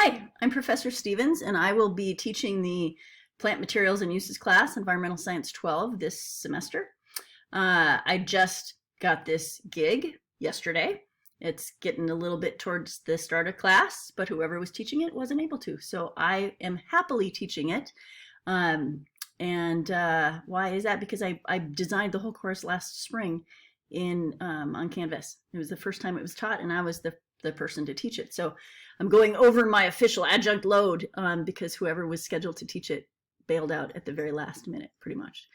Hi, I'm Professor Stevens, and I will be teaching the Plant Materials and Uses class, Environmental Science 12, this semester. I just got this gig yesterday. It's getting a little bit towards the start of class, but whoever was teaching it wasn't able to, so I am happily teaching it. Why is that? Because I designed the whole course last spring on Canvas. It was the first time it was taught, and I was the person to teach it. So I'm going over my official adjunct load because whoever was scheduled to teach it bailed out at the very last minute, pretty much.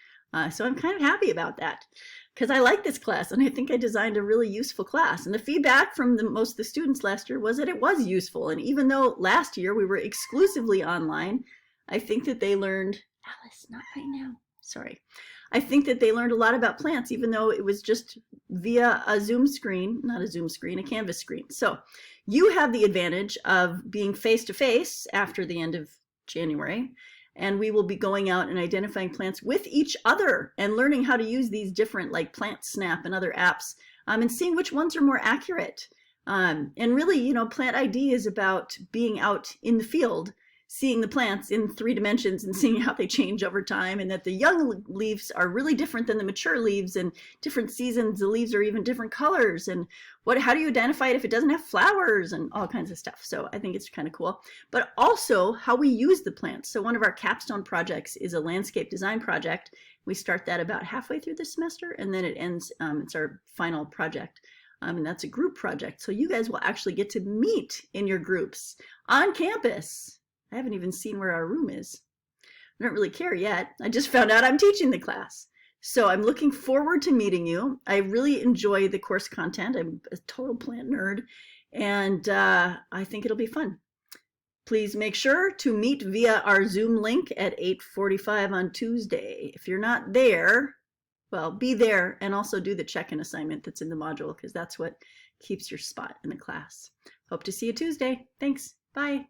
So I'm kind of happy about that because I like this class and I think I designed a really useful class. And the feedback from most of the students last year was that it was useful. And even though last year we were exclusively online, I think that they learned, Alice, not right now, sorry. I think that they learned a lot about plants, even though it was just via a Zoom screen, not a Zoom screen, a Canvas screen. So you have the advantage of being face-to-face after the end of January, and we will be going out and identifying plants with each other and learning how to use these different like Plant Snap and other apps and seeing which ones are more accurate. And really, you know, Plant ID is about being out in the field, seeing the plants in 3 dimensions and seeing how they change over time, and that the young leaves are really different than the mature leaves, and different seasons the leaves are even different colors, and how do you identify it if it doesn't have flowers, and all kinds of stuff. So I think it's kind of cool, but also how we use the plants. So one of our capstone projects is a landscape design project. We start that about halfway through the semester, and then it ends, it's our final project. And that's a group project. So you guys will actually get to meet in your groups on campus. I haven't even seen where our room is. I don't really care yet. I just found out I'm teaching the class. So I'm looking forward to meeting you. I really enjoy the course content. I'm a total plant nerd, and I think it'll be fun. Please make sure to meet via our Zoom link at 8:45 on Tuesday. If you're not there, well, be there and also do the check-in assignment that's in the module, because that's what keeps your spot in the class. Hope to see you Tuesday. Thanks. Bye.